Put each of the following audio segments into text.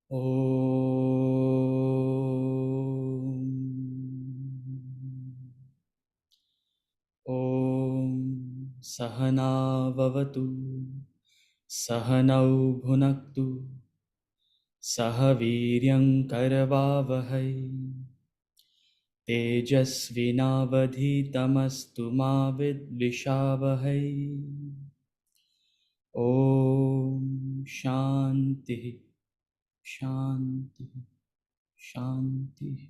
ॐ सहना भवतु सहनौ भुनक्तु सह वीर्यङ्करवावहै तेजस्विनावधीतमस्तु मा विद्विषावहै ॐ शान्तिः शान्तिः शान्तिः।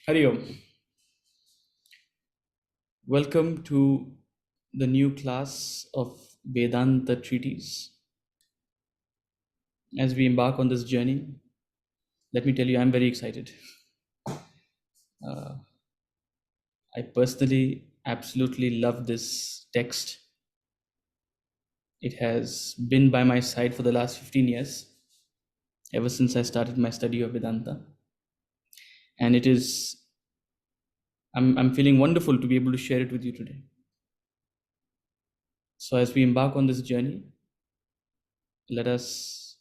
Hari Om. Welcome to the new class of Vedanta treatise. as we embark on this journey, let me tell you, I'm very excited. Uh, I personally absolutely love this text. It has been by my side for the last 15 years, ever since I started my study of Vedanta. And I'm feeling wonderful to be able to share it with you today. So, as we embark on this journey, let us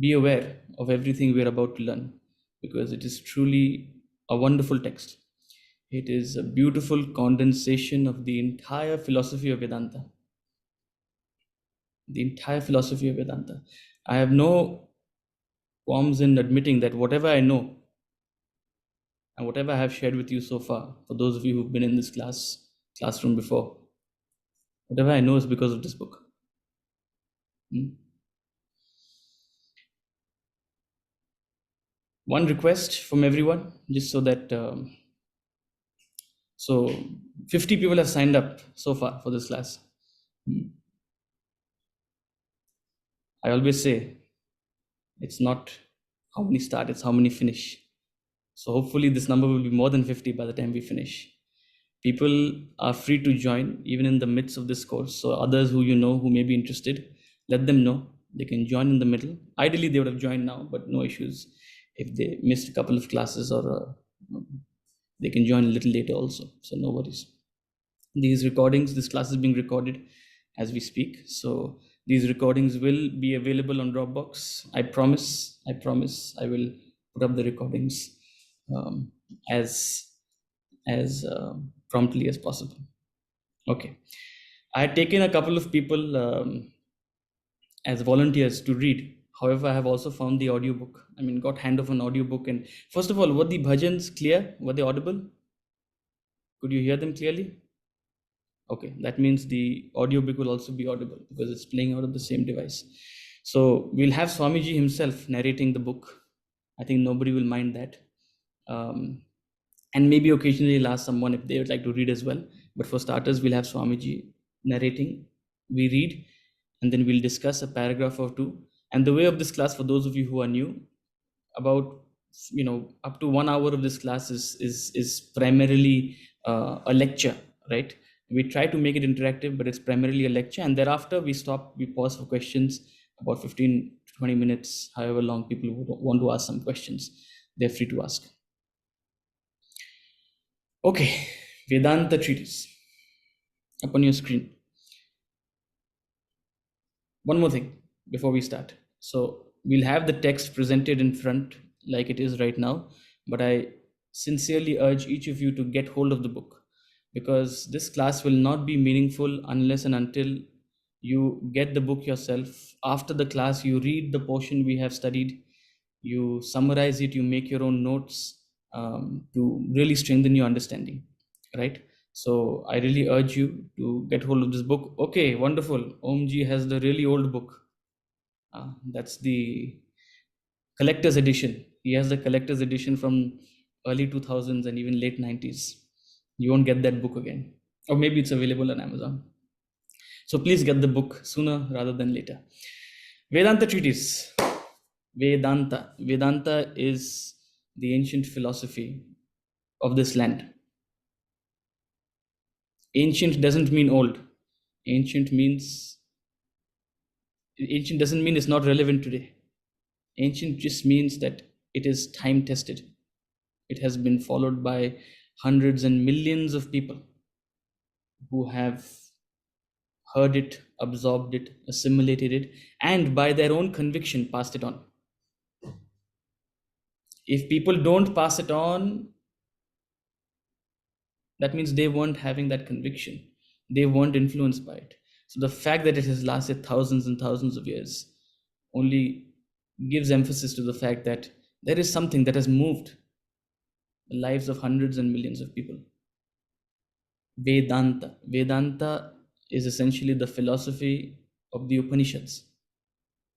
be aware of everything we're about to learn, because it is truly a wonderful text. It is a beautiful condensation of the entire philosophy of Vedanta. The entire philosophy of Vedanta. I have no qualms in admitting that whatever I know and whatever I have shared with you so far, for those of you who've been in this classroom before, whatever I know is because of this book. Hmm. One request from everyone, just so that so 50 people have signed up so far for this class. Hmm. I always say it's not how many start, it's how many finish. So hopefully this number will be more than 50 by the time we finish. People are free to join even in the midst of this course. So others who you know who may be interested, let them know. They can join in the middle. Ideally, they would have joined now, but no issues. If they missed a couple of classes, or they can join a little later also. So no worries. These recordings, this class is being recorded as we speak. So these recordings will be available on Dropbox. I promise. I will put up the recordings um, as promptly as possible. Okay. I had taken a couple of people as volunteers to read. However, I have also found the audiobook. I mean, got hand of an audiobook. And first of all, were the bhajans clear? Were they audible? Could you hear them clearly? Okay, that means the audiobook will also be audible because it's playing out of the same device. So we'll have Swamiji himself narrating the book. I think nobody will mind that. And maybe occasionally he'll ask someone if they would like to read as well. But for starters, we'll have Swamiji narrating. We read, and then we'll discuss a paragraph or two. And the way of this class, for those of you who are new, about up to 1 hour of this class is primarily a lecture, right? We try to make it interactive, but it's primarily a lecture, and thereafter we pause for questions, about 15 to 20 minutes, however long people would want to ask some questions, they're free to ask. Okay, Vedanta treatise up on your screen. One more thing before we start. So we'll have the text presented in front like it is right now, but I sincerely urge each of you to get hold of the book, because this class will not be meaningful unless and until you get the book yourself. After the class, you read the portion we have studied, you summarize it, you make your own notes to really strengthen your understanding, right? So I really urge you to get hold of this book. Okay, wonderful. Omji has the really old book. That's the collector's edition. He has the collector's edition from early 2000s and even late 90s. You won't get that book again. Or maybe it's available on Amazon. So please get the book sooner rather than later. Vedanta treatise. Vedanta. Vedanta is the ancient philosophy of this land. Ancient doesn't mean old. Ancient doesn't mean it's not relevant today. Ancient just means that it is time tested. It has been followed by hundreds and millions of people who have heard it, absorbed it, assimilated it, and by their own conviction passed it on. If people don't pass it on, that means they weren't having that conviction. They weren't influenced by it. So the fact that it has lasted thousands and thousands of years only gives emphasis to the fact that there is something that has moved the lives of hundreds and millions of people. Vedanta. Vedanta is essentially the philosophy of the Upanishads,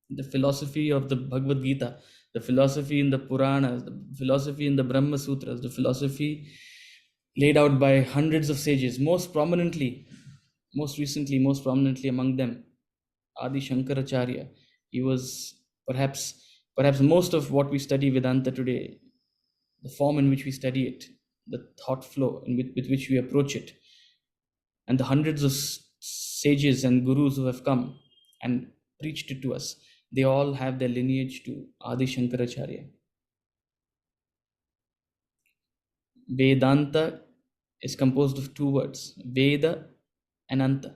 the philosophy of the Bhagavad Gita, the philosophy in the Puranas, the philosophy in the Brahma Sutras, the philosophy laid out by hundreds of sages, most prominently most recently, most prominently among them, Adi Shankaracharya. He was perhaps most of what we study Vedanta today, the form in which we study it, the thought flow with which we approach it, and the hundreds of sages and gurus who have come and preached it to us, they all have their lineage to Adi Shankaracharya. Vedanta is composed of two words, Veda and Anta.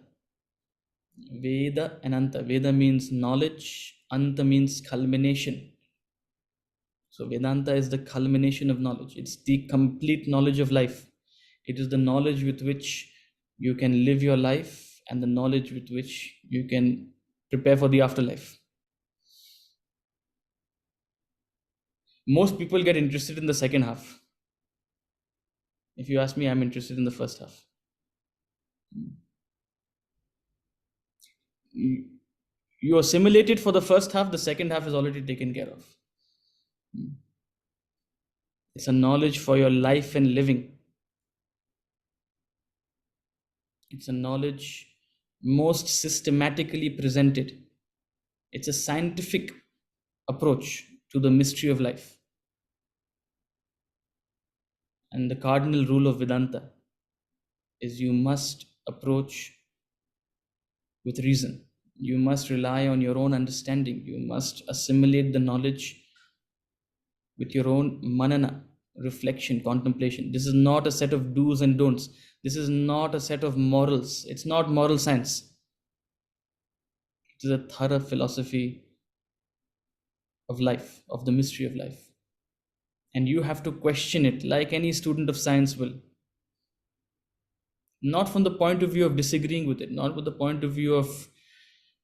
Veda and Anta. Veda means knowledge, Anta means culmination. So Vedanta is the culmination of knowledge. It's the complete knowledge of life. It is the knowledge with which you can live your life and the knowledge with which you can prepare for the afterlife. Most people get interested in the second half. If you ask me, I'm interested in the first half. You assimilate it for the first half, the second half is already taken care of. It's a knowledge for your life and living. It's a knowledge most systematically presented. It's a scientific approach to the mystery of life. And the cardinal rule of Vedanta is you must approach with reason. You must rely on your own understanding. You must assimilate the knowledge with your own manana, reflection, contemplation. This is not a set of do's and don'ts. This is not a set of morals. It's not moral science. It is a thorough philosophy of life, of the mystery of life. And you have to question it like any student of science will. Not from the point of view of disagreeing with it, not with the point of view of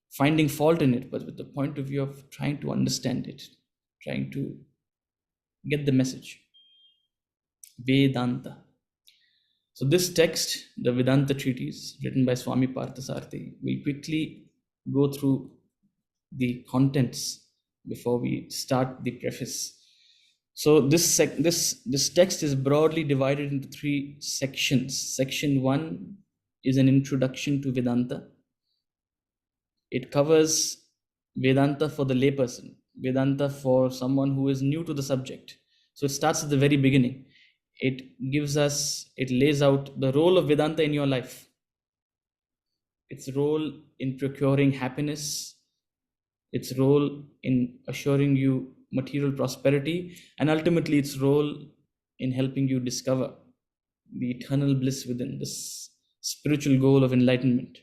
finding fault in it, but with the point of view of trying to understand it, trying to get the message. Vedanta. So this text, the Vedanta treatise written by Swami Parthasarathi, we'll quickly go through the contents before we start the preface. So this text is broadly divided into three sections. Section 1 is an introduction to Vedanta. It covers Vedanta for the layperson, Vedanta for someone who is new to the subject. So it starts at the very beginning. It lays out the role of Vedanta in your life, its role in procuring happiness, its role in assuring you material prosperity, and ultimately its role in helping you discover the eternal bliss within, this spiritual goal of enlightenment.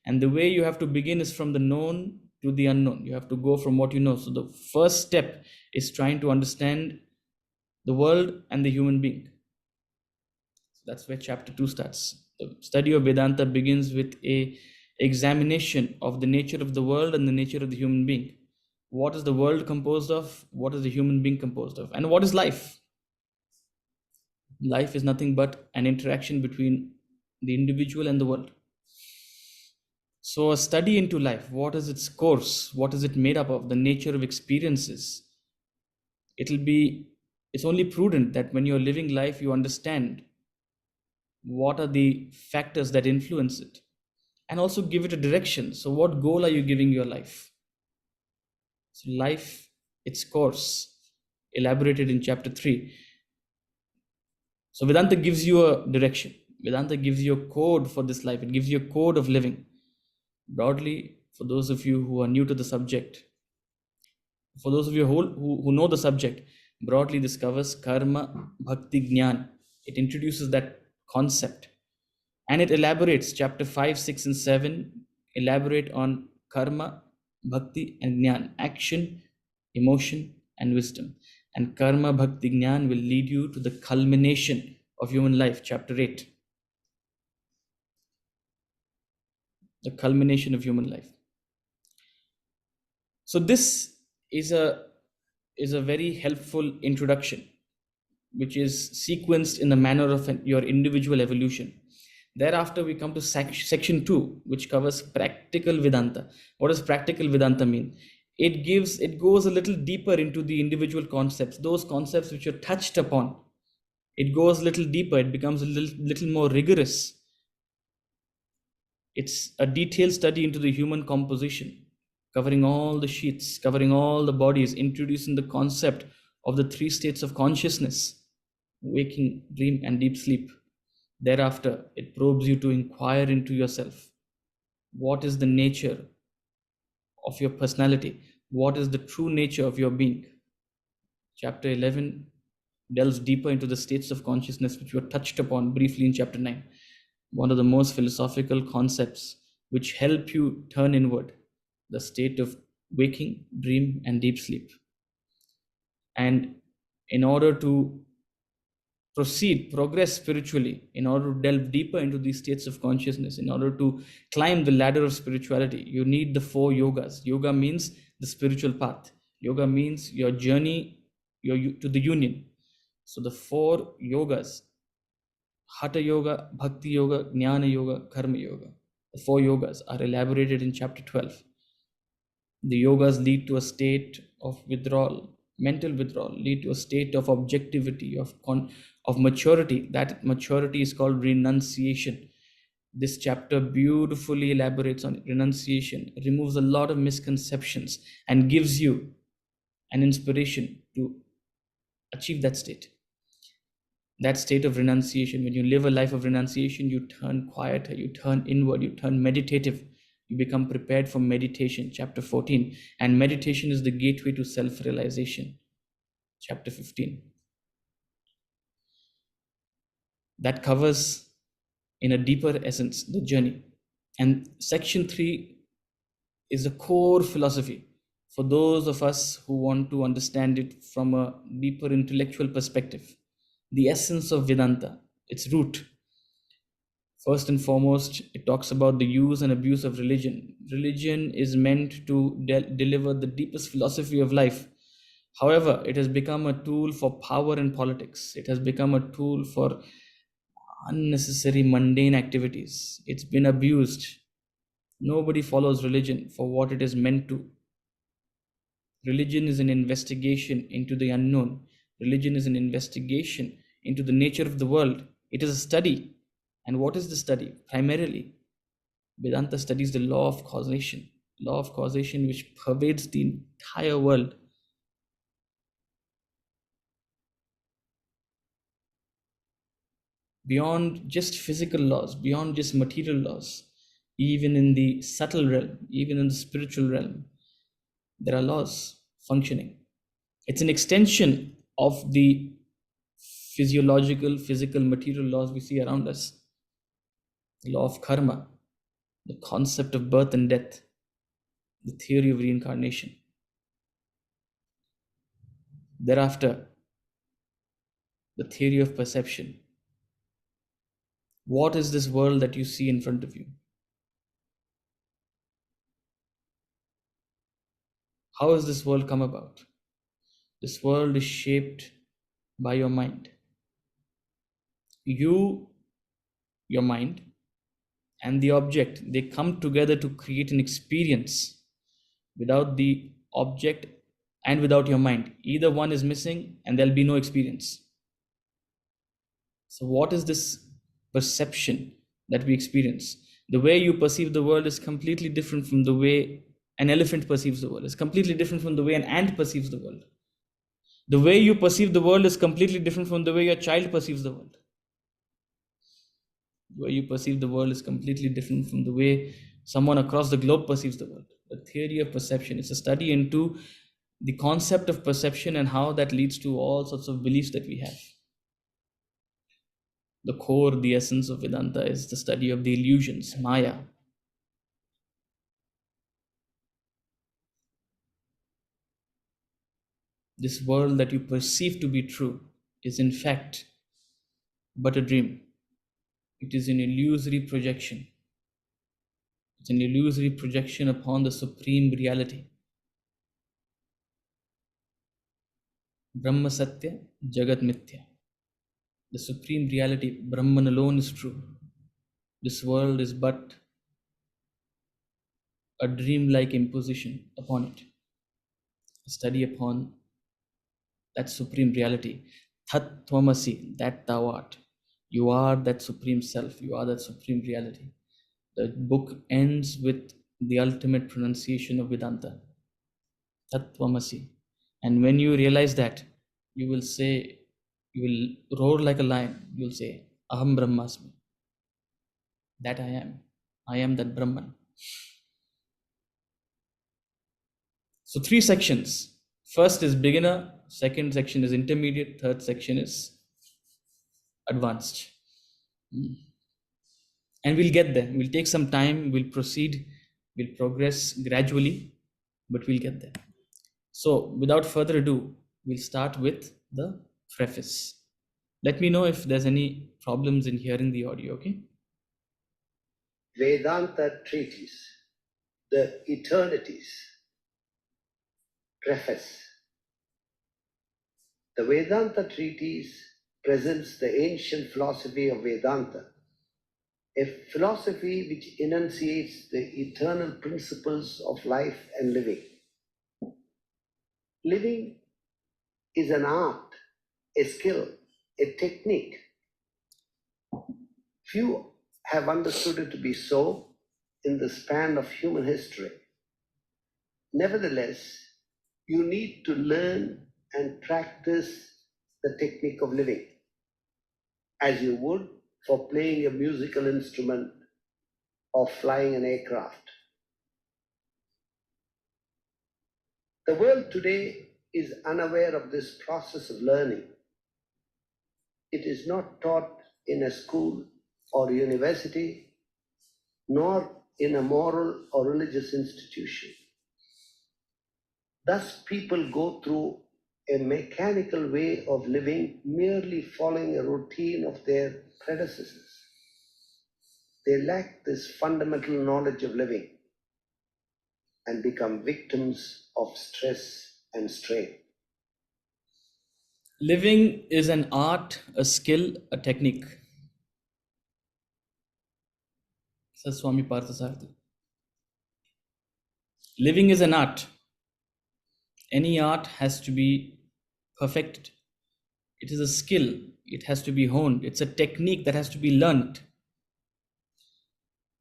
And the way you have to begin is from the known to the unknown. You have to go from what you know. So the first step is trying to understand the world and the human being. So that's where chapter 2 starts. The study of Vedanta begins with a examination of the nature of the world and the nature of the human being. What is the world composed of? What is the human being composed of? And what is life? Life is nothing but an interaction between the individual and the world. So a study into life, what is its course? What is it made up of? The nature of experiences. It's only prudent that when you're living life, you understand what are the factors that influence it, and also give it a direction. So what goal are you giving your life? So life, its course, elaborated in chapter 3. So Vedanta gives you a direction. Vedanta gives you a code for this life. It gives you a code of living. Broadly, for those of you who are new to the subject, for those of you who know the subject, broadly this covers karma, bhakti, jnana. It introduces that concept. And it elaborates, chapter 5, 6, and 7 elaborate on karma, bhakti, and jnana, action, emotion, and wisdom. And karma, bhakti, jnana will lead you to the culmination of human life, chapter 8. The culmination of human life. So this is a very helpful introduction, which is sequenced in the manner of your individual evolution. Thereafter, we come to section 2, which covers practical Vedanta. What does practical Vedanta mean? It goes a little deeper into the individual concepts, those concepts which are touched upon. It goes a little deeper. It becomes a little more rigorous. It's a detailed study into the human composition, covering all the sheets, covering all the bodies, introducing the concept of the three states of consciousness: waking, dream, and deep sleep. Thereafter, it probes you to inquire into yourself. What is the nature of your personality? What is the true nature of your being? Chapter 11 delves deeper into the states of consciousness, which were touched upon briefly in chapter 9. One of the most philosophical concepts which help you turn inward: the state of waking, dream, and deep sleep. And in order to progress spiritually, in order to delve deeper into these states of consciousness, in order to climb the ladder of spirituality, you need the four yogas. Yoga means the spiritual path. Yoga means your journey to the union. So the four yogas: Hatha Yoga, Bhakti Yoga, Jnana Yoga, Karma Yoga. The four yogas are elaborated in chapter 12. The yogas lead to a state of withdrawal, mental withdrawal, lead to a state of objectivity, of maturity. That maturity is called renunciation. This chapter beautifully elaborates on renunciation, removes a lot of misconceptions, and gives you an inspiration to achieve that state of renunciation. When you live a life of renunciation, you turn quieter, you turn inward, you turn meditative, you become prepared for meditation. Chapter 14. And meditation is the gateway to self-realization. Chapter 15. That covers in a deeper essence the journey. And section 3 is the core philosophy for those of us who want to understand it from a deeper intellectual perspective. The essence of Vedanta, its root. First and foremost, it talks about the use and abuse of religion. Religion is meant to deliver the deepest philosophy of life. However, it has become a tool for power and politics. It has become a tool for unnecessary mundane activities. It's been abused. Nobody follows religion for what it is meant to. Religion is an investigation into the unknown. Religion is an investigation into the nature of the world. It is a study. And what is the study? Primarily, Vedanta studies the law of causation which pervades the entire world. Beyond just physical laws, beyond just material laws, even in the subtle realm, even in the spiritual realm, there are laws functioning. It's an extension of the physiological, physical, material laws we see around us. The law of karma, the concept of birth and death, the theory of reincarnation. Thereafter, the theory of perception. What is this world that you see in front of you? How has this world come about? This world is shaped by your mind. You, your mind, and the object, they come together to create an experience. Without the object and without your mind, either one is missing and there'll be no experience. So what is this perception that we experience? The way you perceive the world is completely different from the way an elephant perceives the world. It's completely different from the way an ant perceives the world. The way you perceive the world is completely different from the way your child perceives the world. The way you perceive the world is completely different from the way someone across the globe perceives the world. The theory of perception is a study into the concept of perception and how that leads to all sorts of beliefs that we have. The core, the essence of Vedanta is the study of the illusions, Maya. This world that you perceive to be true is in fact but a dream. It is an illusory projection. It's an illusory projection upon the supreme reality. Brahma Satya, Jagat Mithya. The supreme reality, Brahman alone, is true. This world is but a dream-like imposition upon it. A study upon that supreme reality. Tat Tvamasi, that thou art. You are that supreme self. You are that supreme reality. The book ends with the ultimate pronunciation of Vedanta, Tattvamasi. And when you realize that, you will say, you will roar like a lion. You will say, Aham Brahmasmi, that I am. I am that Brahman. So, three sections. First is beginner, second section is intermediate, third section is advanced. Mm. And we'll get there. We'll take some time, we'll proceed, we'll progress gradually, but we'll get there. So, without further ado, we'll start with the preface. Let me know if there's any problems in hearing the audio, okay? Vedanta Treatise, The Eternities. Preface. The Vedanta Treatise presents the ancient philosophy of Vedanta, a philosophy which enunciates the eternal principles of life and living. Living is an art, a skill, a technique. Few have understood it to be so in the span of human history. Nevertheless, you need to learn and practice the technique of living as you would for playing a musical instrument or flying an aircraft. The world today is unaware of this process of learning. It is not taught in a school or university, nor in a moral or religious institution. Thus, people go through a mechanical way of living, merely following a routine of their predecessors. They lack this fundamental knowledge of living and become victims of stress and strain. Living is an art, a skill, a technique. Says Swami Parthasarthi. Living is an art. Any art has to be perfected. It is a skill. It has to be honed. It's a technique that has to be learnt.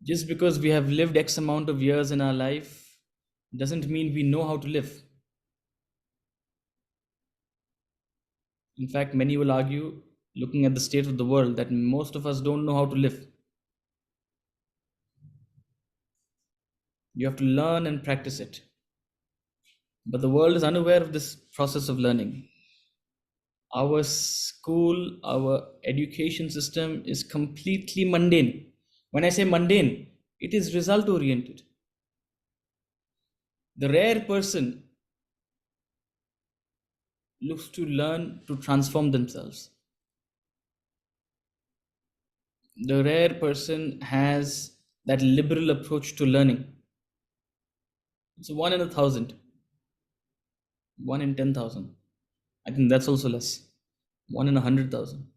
Just because we have lived X amount of years in our life doesn't mean we know how to live. In fact, many will argue, looking at the state of the world, that most of us don't know how to live. You have to learn and practice it. But the world is unaware of this process of learning. Our school, our education system is completely mundane. When I say mundane, it is result oriented. The rare person looks to learn to transform themselves. The rare person has that liberal approach to learning. It's 1 in 1,000, 1 in 10,000. I think that's also less. 1 in 100,000.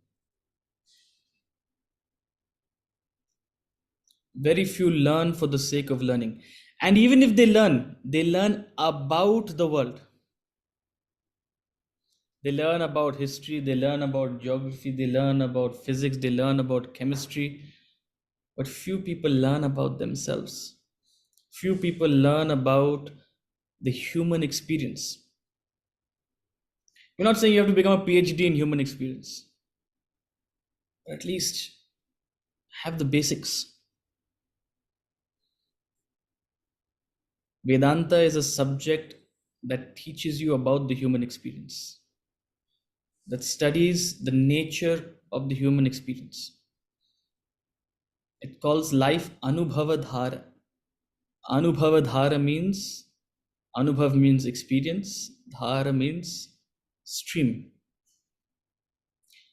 Very few learn for the sake of learning. And even if they learn about the world. They learn about history, they learn about geography, they learn about physics, they learn about chemistry. But few people learn about themselves. Few people learn about the human experience. We're not saying you have to become a PhD in human experience, but at least have the basics. Vedanta is a subject that teaches you about the human experience, that studies the nature of the human experience. It calls life Anubhavadhara. Anubhavadhara means, Anubhav means experience, Dhara means stream.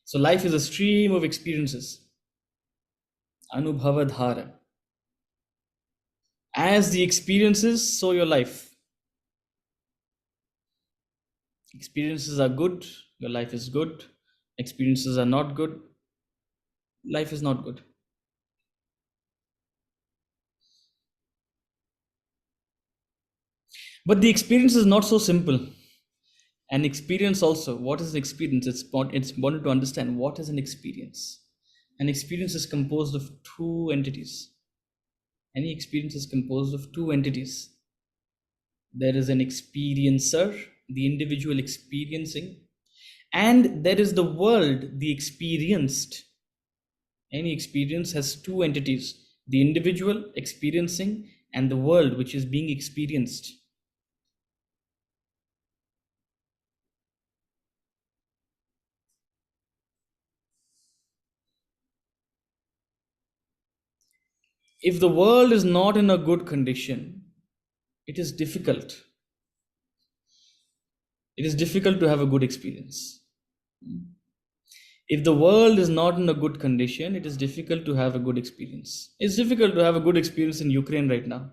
So life is a stream of experiences. Anubhavadhara. As the experiences, so your life. Experiences are good, your life is good. Experiences are not good, life is not good. But the experience is not so simple. An experience also, what is an experience? It's important to understand what is an experience. An experience is composed of two entities. Any experience is composed of two entities. There is an experiencer, the individual experiencing, and there is the world, the experienced. Any experience has two entities, the individual experiencing and the world which is being experienced. If the world is not in a good condition, it is difficult. It is difficult to have a good experience. If the world is not in a good condition, it is difficult to have a good experience. It's difficult to have a good experience in Ukraine right now.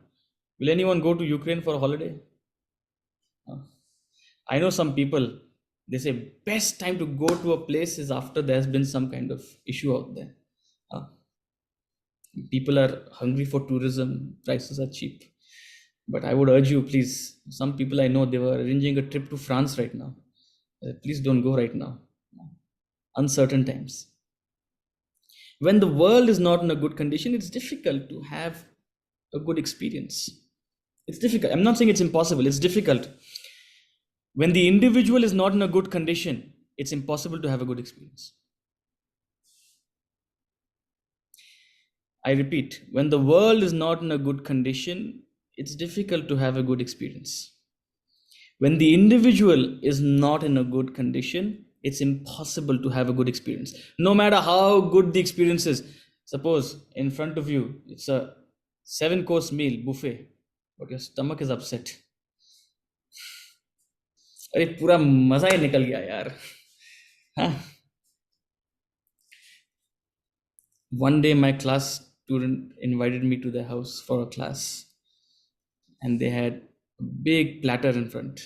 Will anyone go to Ukraine for a holiday? Uh, I know some people, they say best time to go to a place is after there's been some kind of issue out there. Uh, People are hungry for tourism, prices are cheap. But I would urge you, please, some people I know, they were arranging a trip to France right now. Please don't go right now. Uncertain times. When the world is not in a good condition, it's difficult to have a good experience. It's difficult. I'm not saying it's impossible, it's difficult. When the individual is not in a good condition, it's impossible to have a good experience. I repeat, when the world is not in a good condition, it's difficult to have a good experience. When the individual is not in a good condition, it's impossible to have a good experience. No matter how good the experience is. Suppose in front of you, it's a 7 course meal buffet, but your stomach is upset. अरे पूरा मजा ही निकल गया यार. हाँ. One day my class student invited me to their house for a class, and they had a big platter in front.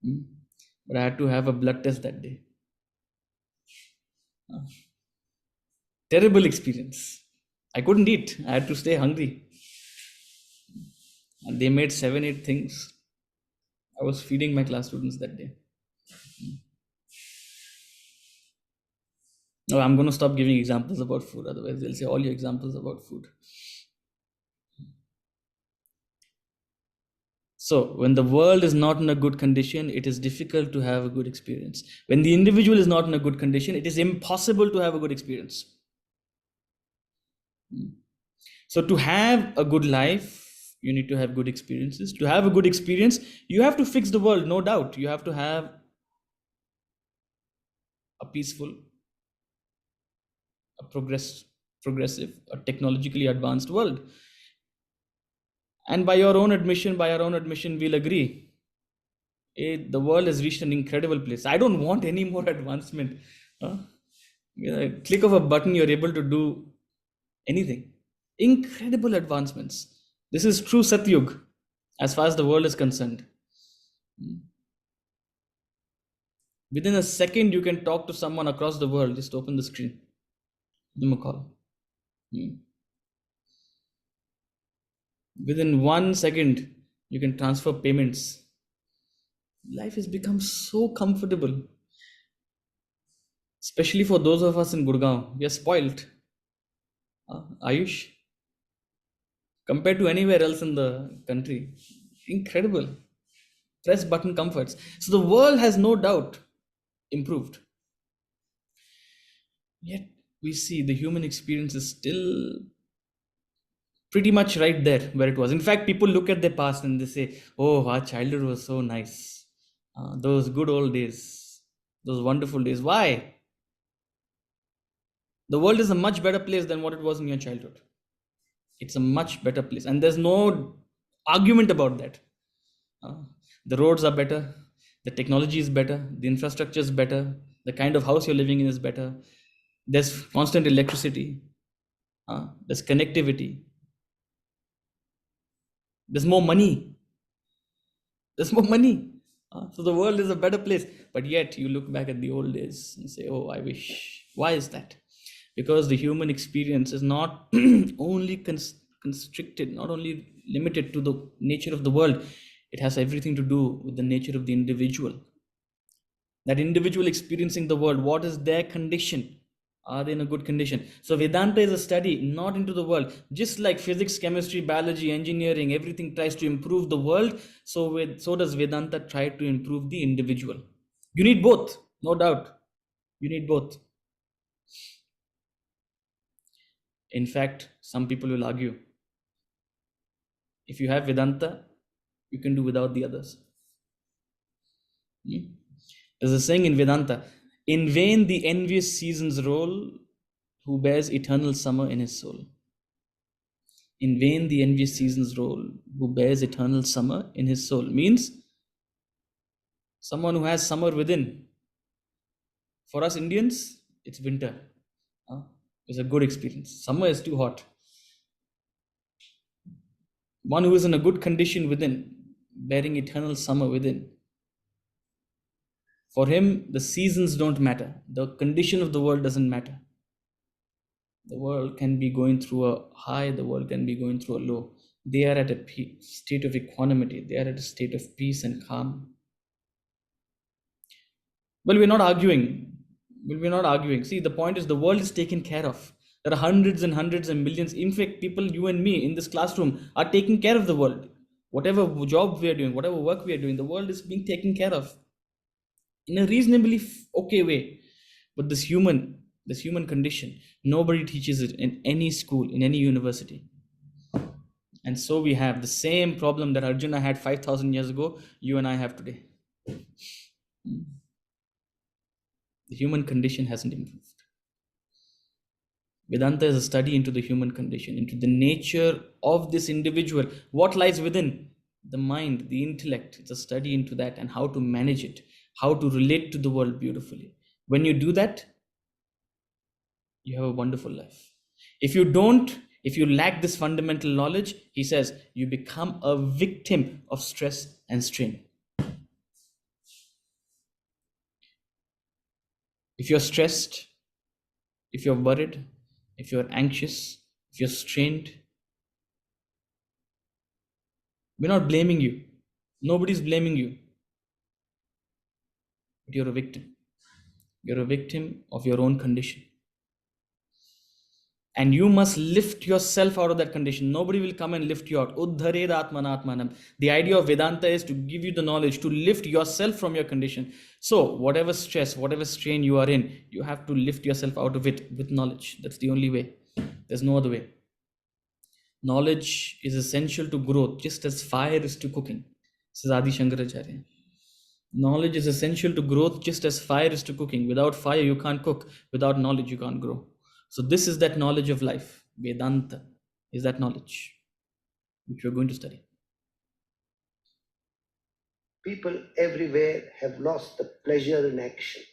Hmm. But I had to have a blood test that day. Terrible experience. I couldn't eat. I had to stay hungry. And they made 7, 8 things. I was feeding my class students that day. No, I'm going to stop giving examples about food. Otherwise, they'll say all your examples about food. So, when the world is not in a good condition, it is difficult to have a good experience. When the individual is not in a good condition, it is impossible to have a good experience. So, to have a good life, you need to have good experiences. To have a good experience, you have to fix the world, no doubt. You have to have a peaceful, a progressive, a technologically advanced world. And by your own admission, we'll agree. The world has reached an incredible place. I don't want any more advancement. Click of a button, you're able to do anything. Incredible advancements. This is true Satyug as far as the world is concerned. Within a second, you can talk to someone across the world. Just open the screen, give them a call. Within 1 second, you can transfer payments. Life has become so comfortable, especially for those of us in Gurgaon. We are spoiled. Ayush, compared to anywhere else in the country, incredible. Press button comforts. So the world has no doubt improved. Yet we see the human experience is still pretty much right there where it was. In fact, people look at their past and they say, oh, our childhood was so nice. Those good old days, those wonderful days. Why? The world is a much better place than what it was in your childhood. It's a much better place. And there's no argument about that. The roads are better. The technology is better. The infrastructure is better. The kind of house you're living in is better. There's constant electricity. There's connectivity. There's more money. There's more money. So the world is a better place. But yet you look back at the old days and say, oh, I wish. Why is that? Because the human experience is not only constricted, not only limited to the nature of the world. It has everything to do with the nature of the individual. That individual experiencing the world, what is their condition? Are they in a good condition? So Vedanta is a study not into the world. Just like physics, chemistry, biology, engineering, everything tries to improve the world. So does Vedanta try to improve the individual. You need both, no doubt. You need both. In fact, some people will argue if you have Vedanta, you can do without the others. Hmm? There's a saying in Vedanta: in vain the envious seasons roll, who bears eternal summer in his soul. In vain the envious seasons roll, who bears eternal summer in his soul. Means someone who has summer within. For us Indians, it's winter. Huh? It's a good experience. Summer is too hot. One who is in a good condition within, bearing eternal summer within. For him, the seasons don't matter. The condition of the world doesn't matter. The world can be going through a high, the world can be going through a low. They are at a state of equanimity, they are at a state of peace and calm. Well, we're not arguing. Well, we're not arguing. See, the point is the world is taken care of. There are hundreds and hundreds and millions. In fact, people, you and me in this classroom, are taking care of the world. Whatever job we are doing, whatever work we are doing, the world is being taken care of in a reasonably okay way. But this human condition, nobody teaches it in any school, in any university. And so we have the same problem that Arjuna had 5,000 years ago, you and I have today. The human condition hasn't improved. Vedanta is a study into the human condition, into the nature of this individual, what lies within the mind, the intellect. It's a study into that and how to manage it, how to relate to the world beautifully. When you do that, you have a wonderful life. If you don't, if you lack this fundamental knowledge, he says, you become a victim of stress and strain. If you're stressed, if you're worried, if you're anxious, if you're strained, we're not blaming you. Nobody's blaming you, but you're a victim. You're a victim of your own condition. And you must lift yourself out of that condition. Nobody will come and lift you out. Uddhared atmanatmanam. The idea of Vedanta is to give you the knowledge to lift yourself from your condition. So, whatever stress, whatever strain you are in, you have to lift yourself out of it with knowledge. That's the only way. There's no other way. Knowledge is essential to growth, just as fire is to cooking, says Adi Shankaracharya. Knowledge is essential to growth, just as fire is to cooking. Without fire, you can't cook. Without knowledge, you can't grow. So, this is that knowledge of life. Vedanta is that knowledge which we're going to study. People everywhere have lost the pleasure in action.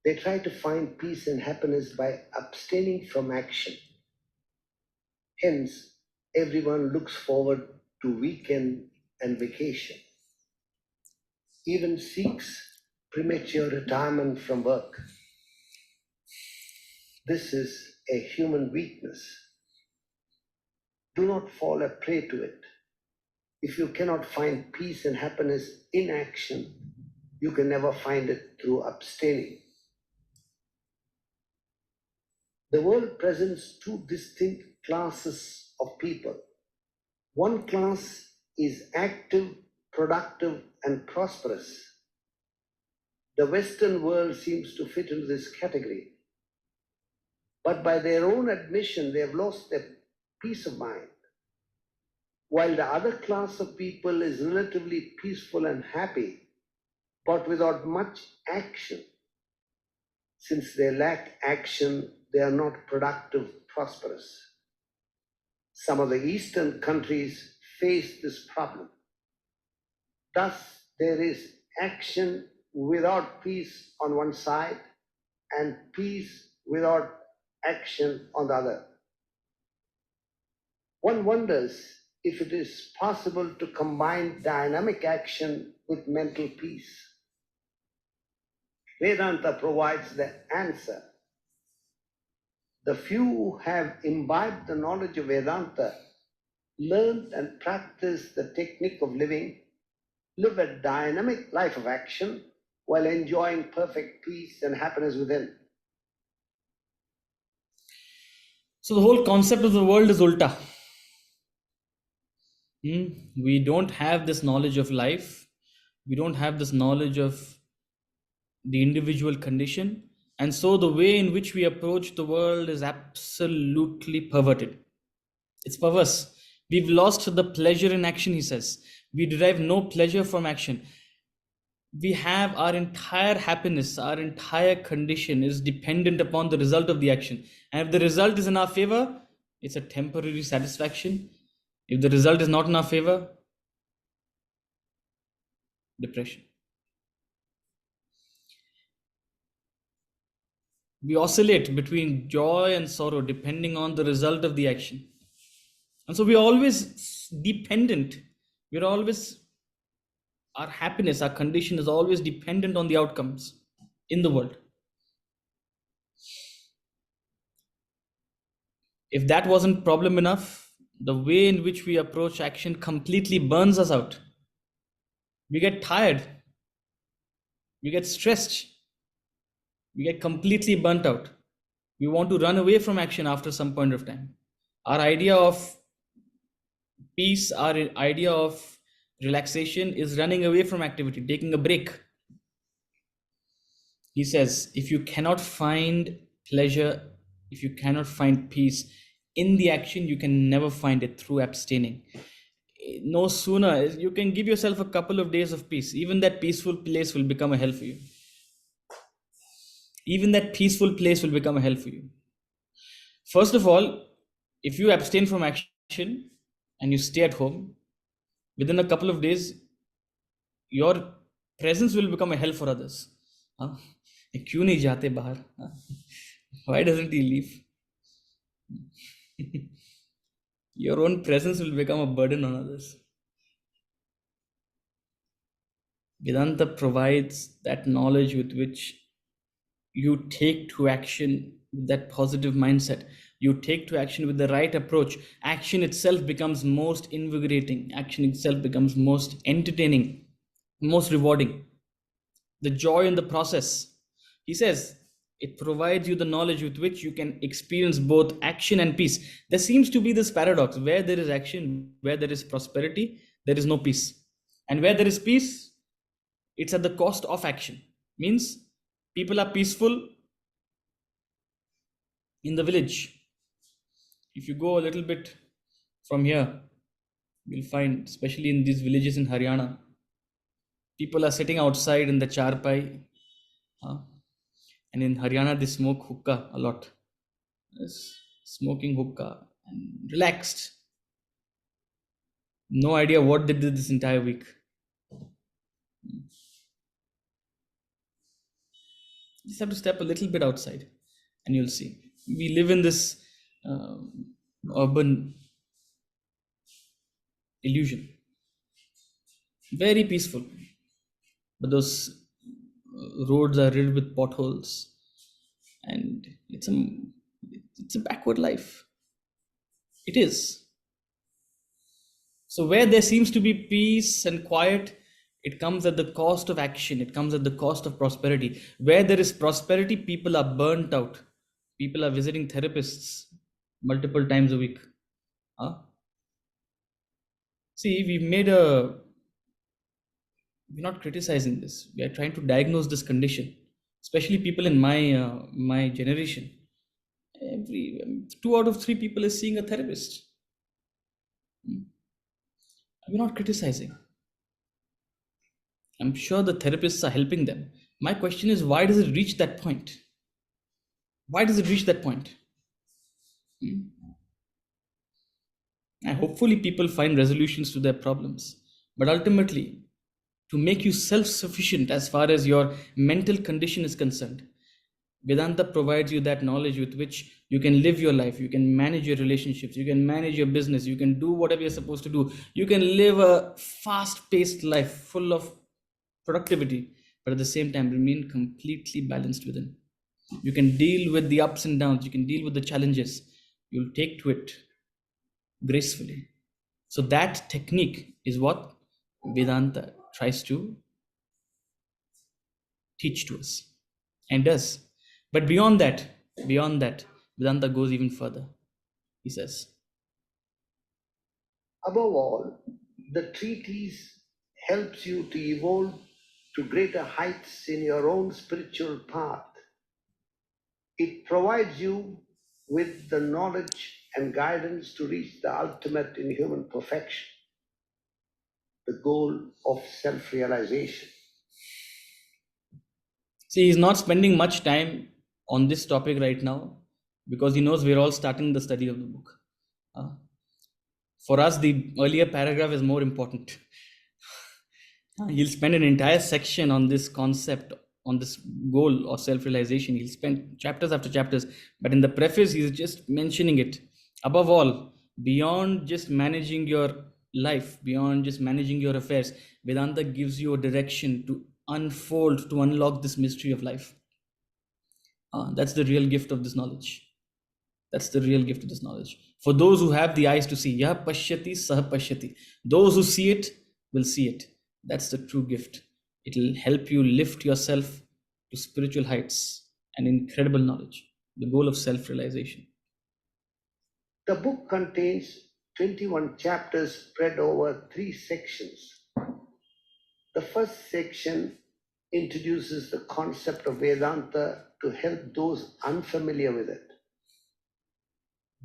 They try to find peace and happiness by abstaining from action. Hence, everyone looks forward to weekend and vacation, even seeks premature retirement from work. This is a human weakness. Do not fall a prey to it. If you cannot find peace and happiness in action, you can never find it through abstaining. The world presents two distinct classes of people. One class is active, productive, and prosperous. The Western world seems to fit into this category. But by their own admission, they have lost their peace of mind. While the other class of people is relatively peaceful and happy, but without much action. Since they lack action, they are not productive, prosperous. Some of the Eastern countries face this problem. Thus, there is action without peace on one side and peace without action on the other. One wonders if it is possible to combine dynamic action with mental peace. Vedanta provides the answer. The few who have imbibed the knowledge of Vedanta, learned and practiced the technique of living, live a dynamic life of action while enjoying perfect peace and happiness within. So the whole concept of the world is ulta. We don't have this knowledge of life. We don't have this knowledge of the individual condition. And so the way in which we approach the world is absolutely perverted. It's perverse. We've lost the pleasure in action, he says. We derive no pleasure from action. We have our entire happiness, our entire condition is dependent upon the result of the action. And if the result is in our favor, it's a temporary satisfaction. If the result is not in our favor, depression. We oscillate between joy and sorrow depending on the result of the action. And so we're always dependent. We're always, our happiness, our condition is always dependent on the outcomes in the world. If that wasn't problem enough, the way in which we approach action completely burns us out. We get tired, we get stressed, we get completely burnt out. We want to run away from action after some point of time. Our idea of peace, our idea of relaxation is running away from activity, taking a break. He says, if you cannot find pleasure, if you cannot find peace in the action, you can never find it through abstaining. No sooner you can give yourself a couple of days of peace, even that peaceful place will become a hell for you. Even that peaceful place will become a hell for you. First of all, if you abstain from action and you stay at home, within a couple of days, your presence will become a hell for others. हाँ, ये क्यों नहीं जाते बाहर? हाँ? Why doesn't he leave? Your own presence will become a burden on others. Vedanta provides that knowledge with which you take to action with that positive mindset. You take to action with the right approach. Action itself becomes most invigorating. Action itself becomes most entertaining, most rewarding. The joy in the process. He says, it provides you the knowledge with which you can experience both action and peace. There seems to be this paradox where there is action, where there is prosperity, there is no peace. And where there is peace, it's at the cost of action. Means people are peaceful in the village. If you go a little bit from here, you'll find, especially in these villages in Haryana, people are sitting outside in the charpai. And in Haryana, they smoke hookah a lot. Yes, smoking hookah and relaxed. No idea what they did this entire week. Just have to step a little bit outside and you'll see. We live in this uh, urban illusion. Very peaceful. But those roads are riddled with potholes and it's a backward life. It is. So where there seems to be peace and quiet, it comes at the cost of action. It comes at the cost of prosperity. Where there is prosperity, people are burnt out. People are visiting therapists multiple times a week. Huh? See, we're not criticizing this. We are trying to diagnose this condition, especially people in my generation. Every 2 out of 3 people is seeing a therapist. We're not criticizing. I'm sure the therapists are helping them. My question is, why does it reach that point? Why does it reach that point? And hopefully, people find resolutions to their problems. But ultimately, to make you self sufficient as far as your mental condition is concerned, Vedanta provides you that knowledge with which you can live your life, you can manage your relationships, you can manage your business, you can do whatever you're supposed to do. You can live a fast paced life full of productivity, but at the same time remain completely balanced within. You can deal with the ups and downs, you can deal with the challenges, you'll take to it gracefully. So, that technique is what Vedanta tries to teach to us and does. But beyond that, Vedanta goes even further. he says. Above all, the treatise helps you to evolve to greater heights in your own spiritual path. It provides you with the knowledge and guidance to reach the ultimate in human perfection, the goal of self realization. See, he's not spending much time on this topic right now because he knows we're all starting the study of the book. Uh, for us, the earlier paragraph is more important. He'll spend an entire section on this concept, on this goal or self realization. He'll spend chapters after chapters, but in the preface, he's just mentioning it. Above all, beyond just managing your life, beyond just managing your affairs, Vedanta gives you a direction to unfold, to unlock this mystery of life. That's the real gift of this knowledge. That's the real gift of this knowledge. For those who have the eyes to see, yah pashyati sah pashyati. Those who see it will see it. That's the true gift. It'll help you lift yourself to spiritual heights and incredible knowledge. The goal of self-realization. The book contains 21 chapters spread over 3 sections. The first section introduces the concept of Vedanta to help those unfamiliar with it.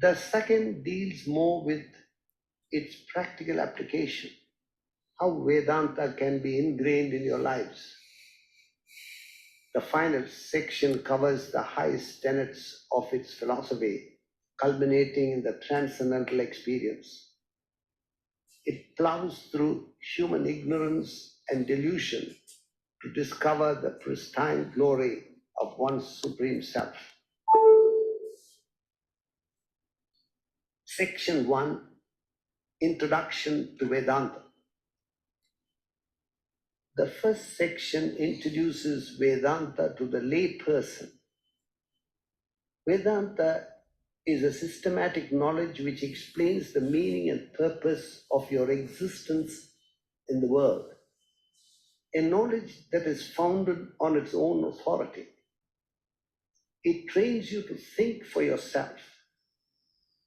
The second deals more with its practical application, how Vedanta can be ingrained in your lives. The final section covers the highest tenets of its philosophy, culminating in the transcendental experience. It plows through human ignorance and delusion to discover the pristine glory of one's supreme self. Section 1, Introduction to Vedanta. The first section introduces Vedanta to the lay person. Vedanta is a systematic knowledge which explains the meaning and purpose of your existence in the world, a knowledge that is founded on its own authority. It trains you to think for yourself,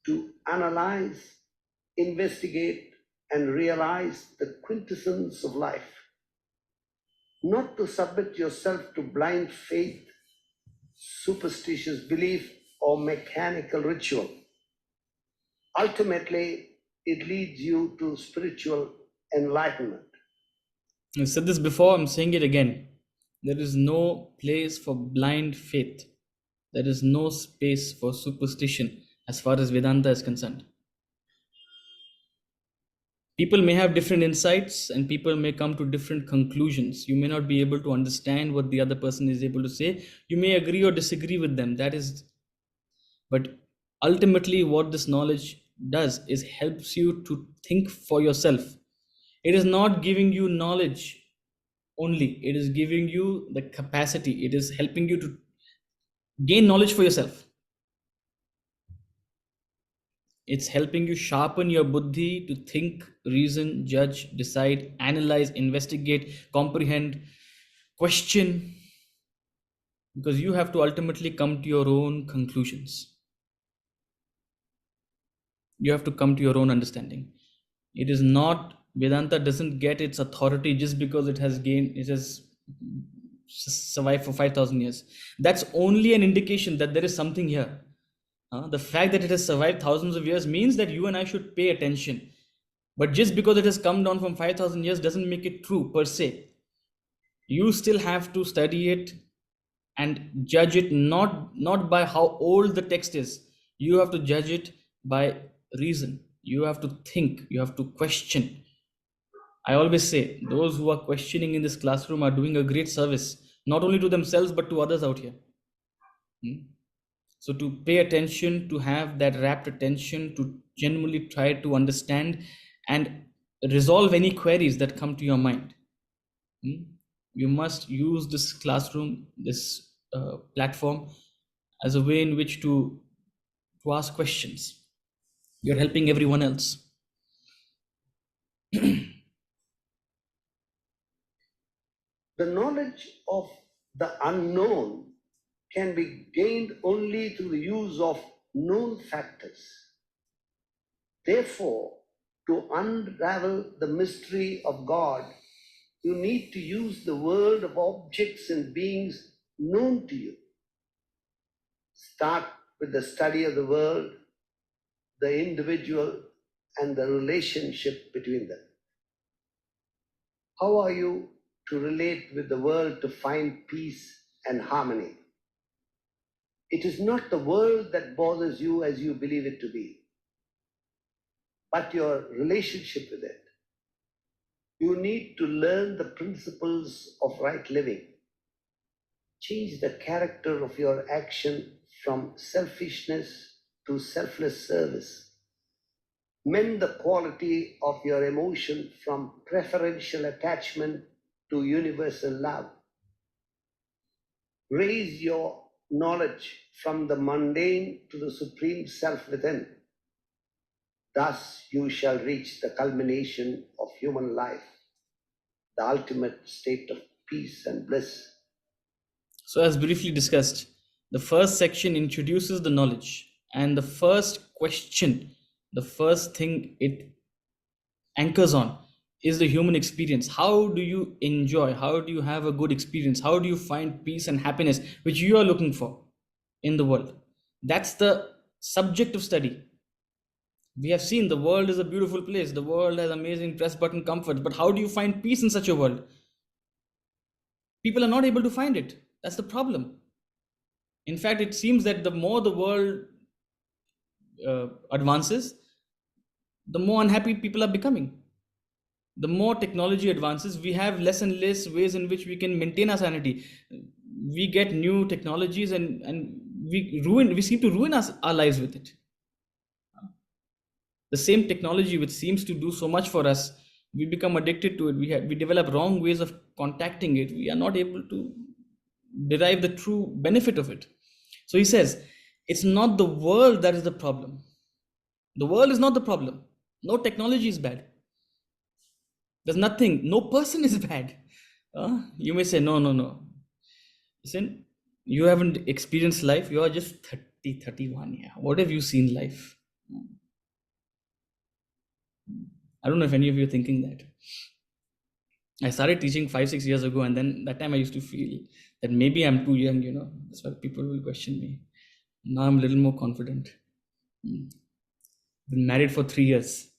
to analyze, investigate, and realize the quintessence of life, not to submit yourself to blind faith, superstitious belief, or mechanical ritual. Ultimately, it leads you to spiritual enlightenment. I said this before, I'm saying it again. There is no place for blind faith. There is no space for superstition as far as Vedanta is concerned. People may have different insights and people may come to different conclusions. You may not be able to understand what the other person is able to say. You may agree or disagree with them. But ultimately, what this knowledge does is helps you to think for yourself. It is not giving you knowledge only, it is giving you the capacity, it is helping you to gain knowledge for yourself. It's helping you sharpen your buddhi to think, reason, judge, decide, analyze, investigate, comprehend, question, because you have to ultimately come to your own conclusions. You have to come to your own understanding. It is not, Vedanta doesn't get its authority just because it has survived for 5,000 years. That's only an indication that there is something here. The fact that it has survived thousands of years means that you and I should pay attention. But just because it has come down from 5,000 years doesn't make it true per se. You still have to study it and judge it not by how old the text is. You have to judge it by reason. You have to think, you have to question. I always say those who are questioning in this classroom are doing a great service, not only to themselves but to others out here. So to pay attention, to have that rapt attention, to genuinely try to understand and resolve any queries that come to your mind. You must use this classroom, this platform, as a way in which to ask questions. You're helping everyone else. The knowledge of the unknown can be gained only through the use of known factors. Therefore, to unravel the mystery of God, you need to use the world of objects and beings known to you. Start with the study of the world, the individual, and the relationship between them. How are you to relate with the world to find peace and harmony? It is not the world that bothers you as you believe it to be, but your relationship with it. You need to learn the principles of right living. Change the character of your action from selfishness to selfless service. Mend the quality of your emotion from preferential attachment to universal love. Raise your knowledge from the mundane to the supreme self within. Thus, you shall reach the culmination of human life, the ultimate state of peace and bliss. So, as briefly discussed, the first section introduces the knowledge, and the first question, the first thing it anchors on is the human experience. How do you enjoy? How do you have a good experience? How do you find peace and happiness which you are looking for in the world? That's the subject of study. We have seen the world is a beautiful place, the world has amazing press button comforts, but how do you find peace in such a world? People are not able to find it. That's the problem. In fact, it seems that the more the world advances, the more unhappy people are becoming. The more technology advances, we have less and less ways in which we can maintain our sanity. We get new technologies, and we seem to ruin our lives with it. The same technology which seems to do so much for us, we become addicted to it. We develop wrong ways of contacting it. We are not able to derive the true benefit of it. So he says, it's not the world that is the problem. The world is not the problem. No technology is bad. There's nothing, no person is bad. You may say, no, no, no. Listen, you haven't experienced life. You are just 30, 31. Yeah. What have you seen life? I don't know if any of you are thinking that. I started teaching 5, 6 years ago, and then that time I used to feel that maybe I'm too young, That's why people will question me. Now I'm a little more confident. Been married for 3 years,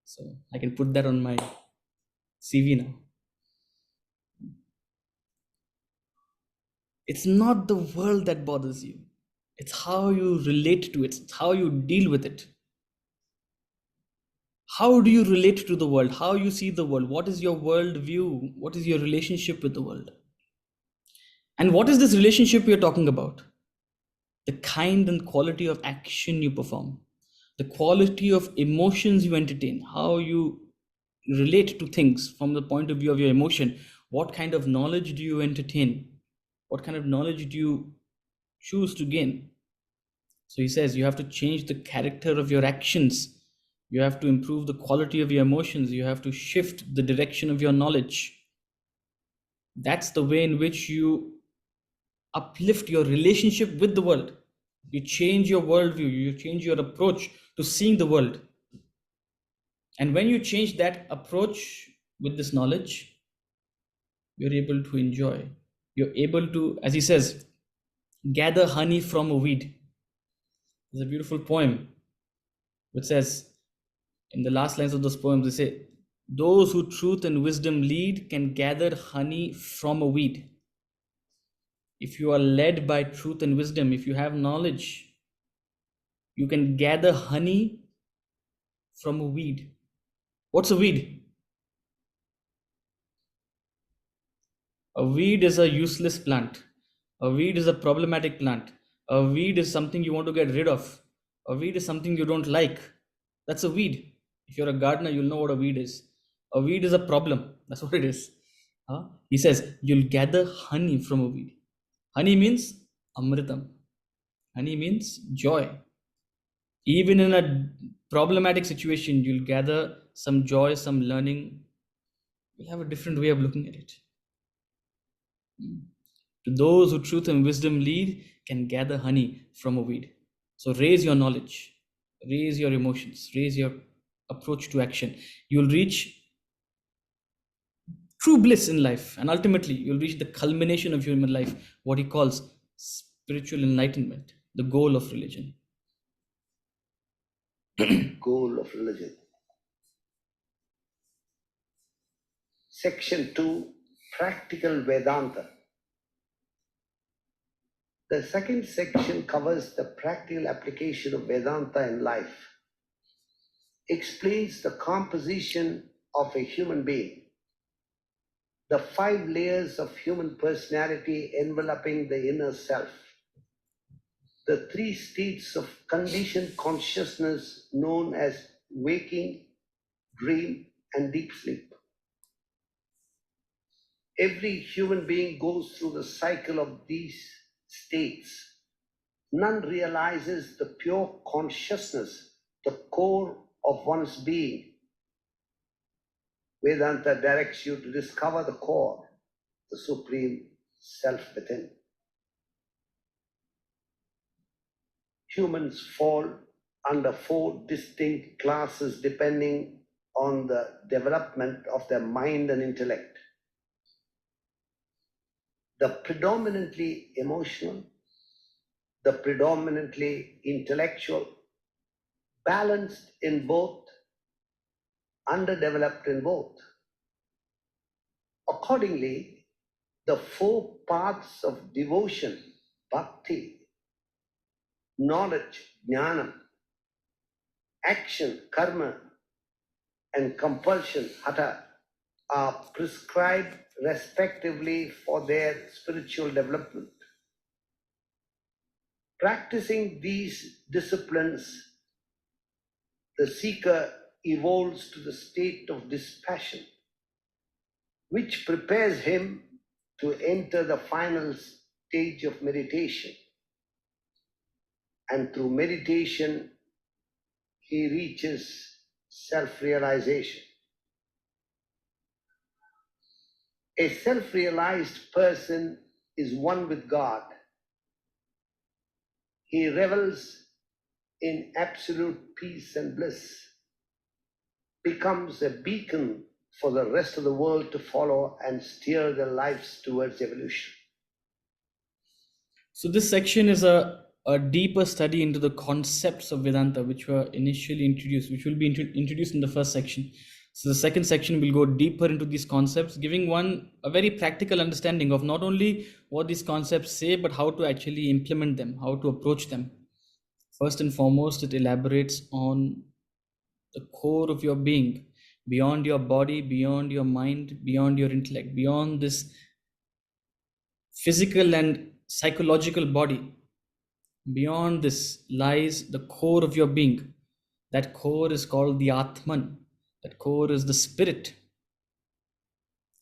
so I can put that on my CV now. It's not the world that bothers you. It's how you relate to it. It's how you deal with it. How do you relate to the world? How you see the world? What is your world view? What is your relationship with the world? And what is this relationship we are talking about? The kind and quality of action you perform, the quality of emotions you entertain, how you relate to things from the point of view of your emotion. What kind of knowledge do you entertain? What kind of knowledge do you choose to gain? So he says you have to change the character of your actions. You have to improve the quality of your emotions. You have to shift the direction of your knowledge. That's the way in which you uplift your relationship with the world. You change your worldview, you change your approach to seeing the world. And when you change that approach with this knowledge, you're able to enjoy. You're able to, as he says, gather honey from a weed. There's a beautiful poem which says, in the last lines of those poems, they say, those who truth and wisdom lead can gather honey from a weed. If you are led by truth and wisdom, if you have knowledge, you can gather honey from a weed. What's a weed? A weed is a useless plant. A weed is a problematic plant. A weed is something you want to get rid of. A weed is something you don't like. That's a weed. If you're a gardener, you'll know what a weed is. A weed is a problem. That's what it is. He says, you'll gather honey from a weed. Honey means amritam. Honey means joy. Even in a problematic situation, you'll gather some joy, some learning. You'll have a different way of looking at it. To those who truth and wisdom lead can gather honey from a weed. So raise your knowledge, raise your emotions, raise your approach to action. You'll reach true bliss in life, and ultimately you'll reach the culmination of human life, what he calls spiritual enlightenment, the goal of religion. Goal of religion. Section 2, Practical Vedanta. The second section covers the practical application of Vedanta in life, explains the composition of a human being, the 5 layers of human personality enveloping the inner self, the 3 states of conditioned consciousness known as waking, dream, and deep sleep. Every human being goes through the cycle of these states. None realizes the pure consciousness, the core of one's being. Vedanta directs you to discover the core, the supreme self within. Humans fall under 4 distinct classes depending on the development of their mind and intellect. The predominantly emotional, the predominantly intellectual, balanced in both, underdeveloped in both. Accordingly, the 4 paths of devotion, bhakti, knowledge, jnana, action, karma, and compulsion, hatha, are prescribed respectively for their spiritual development. Practicing these disciplines, the seeker evolves to the state of dispassion, which prepares him to enter the final stage of meditation. And through meditation, he reaches self-realization. A self-realized person is one with God. He revels in absolute peace and bliss, becomes a beacon for the rest of the world to follow and steer their lives towards evolution. So this section is a deeper study into the concepts of Vedanta, which were initially introduced, which will be introduced in the first section. So the second section will go deeper into these concepts, giving one a very practical understanding of not only what these concepts say, but how to actually implement them, how to approach them. First and foremost, it elaborates on the core of your being, beyond your body, beyond your mind, beyond your intellect, beyond this physical and psychological body. Beyond this lies the core of your being. That core is called the Atman. That core is the spirit.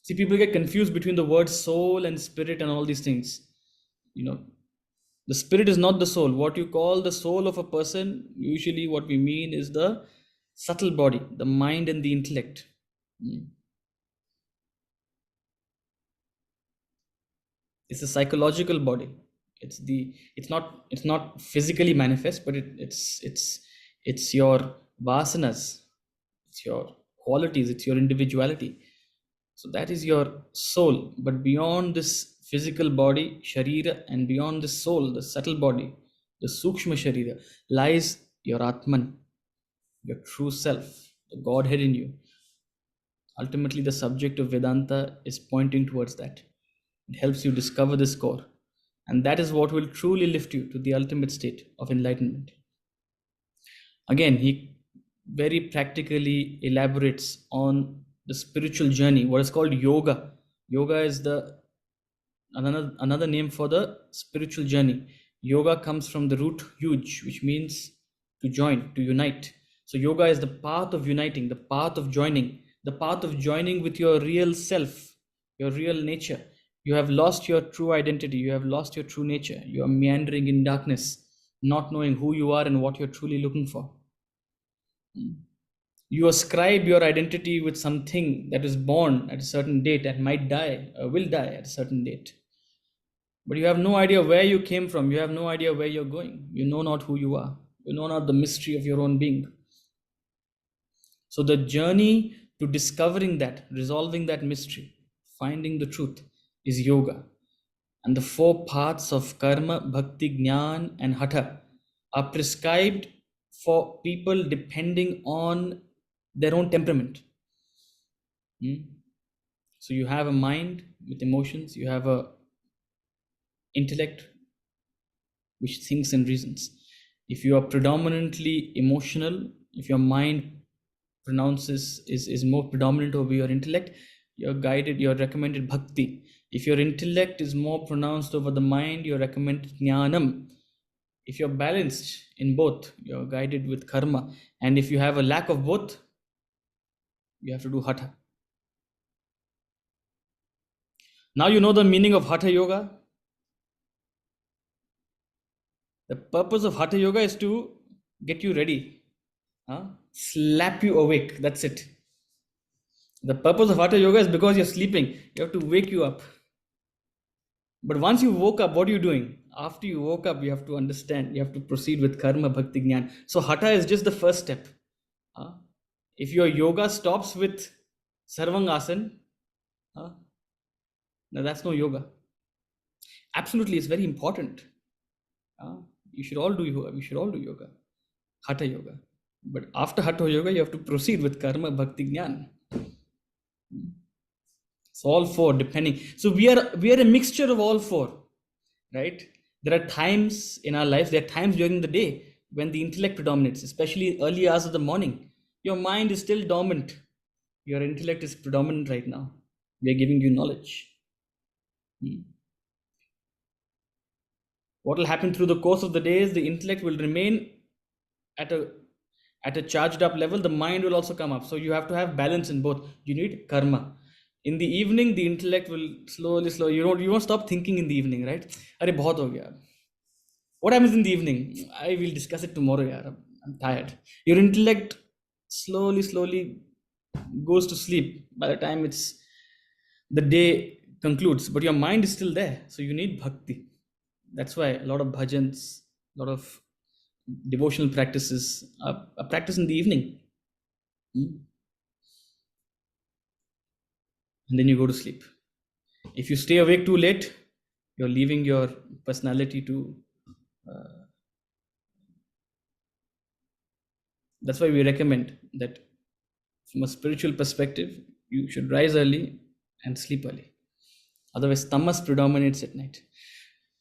See, people get confused between the words soul and spirit and all these things. You know, the spirit is not the soul. What you call the soul of a person, usually what we mean is the subtle body, the mind and the intellect. Mm. It's a psychological body. It's not physically manifest, but it's your vasanas, it's your qualities, it's your individuality. So that is your soul. But beyond this physical body, Sharira, and beyond the soul, the subtle body, the Sukshma Sharira, lies your Atman, your true self, the Godhead in you. Ultimately, the subject of Vedanta is pointing towards that. It helps you discover this core. And that is what will truly lift you to the ultimate state of enlightenment. Again, he very practically elaborates on the spiritual journey, what is called yoga. Yoga is the another name for the spiritual journey. Yoga comes from the root yuj, which means to join, to unite. So yoga is the path of uniting, the path of joining, the path of joining with your real self, your real nature. You have lost your true identity, you have lost your true nature, you are meandering in darkness, not knowing who you are and what you're truly looking for. You ascribe your identity with something that is born at a certain date and might die, will die at a certain date. But you have no idea where you came from. You have no idea where you're going. You know not who you are. You know not the mystery of your own being. So the journey to discovering that, resolving that mystery, finding the truth is yoga. And the four paths of karma, bhakti, jnana, and hatha are prescribed for people depending on their own temperament. Hmm? So you have a mind with emotions, you have a intellect which thinks and reasons. If you are predominantly emotional, if your mind pronounces is more predominant over your intellect, you're guided, you're recommended bhakti. If your intellect is more pronounced over the mind, you're recommended jnanam. If you're balanced in both, you're guided with karma. And if you have a lack of both, you have to do hatha. Now you know the meaning of hatha yoga. The purpose of hatha yoga is to get you ready, huh? Slap you awake. That's it. The purpose of hatha yoga is because you're sleeping. You have to wake you up. But once you woke up, what are you doing? After you woke up, you have to understand. You have to proceed with karma, bhakti, jnana. So hatha is just the first step. huh? If your yoga stops with sarvangasana, huh? now that's no yoga. Absolutely, it's very important. huh? You should all do yoga. We should all do yoga, hatha yoga. But after hatha yoga, you have to proceed with karma, bhakti, jnana. It's all four depending. So we are a mixture of all four, right? There are times in our lives, there are times during the day when the intellect predominates, especially early hours of the morning. Your mind is still dormant. Your intellect is predominant right now. We are giving you knowledge. Hmm. What will happen through the course of the day is the intellect will remain at a charged up level. The mind will also come up. So you have to have balance in both. You need karma. In the evening, the intellect will slowly. You won't stop thinking in the evening, right? Arey, bahut ho gaya. What happens in the evening? I will discuss it tomorrow, yaar. I'm tired. Your intellect slowly goes to sleep by the time the day concludes, but your mind is still there. So you need bhakti. That's why a lot of bhajans, a lot of devotional practices are practiced in the evening. Hmm. And then you go to sleep. If you stay awake too late, you're leaving your personality to. That's why we recommend that from a spiritual perspective, you should rise early and sleep early. Otherwise, tamas predominates at night.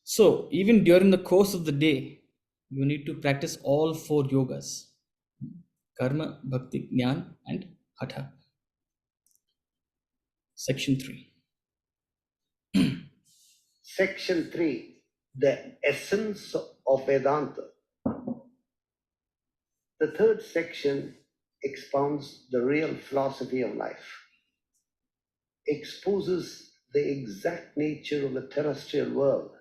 So, even during the course of the day, you need to practice all four yogas: karma, bhakti, jnana, and hatha. Section 3. Section 3, the essence of Vedanta. The third section expounds the real philosophy of life, exposes the exact nature of the terrestrial world,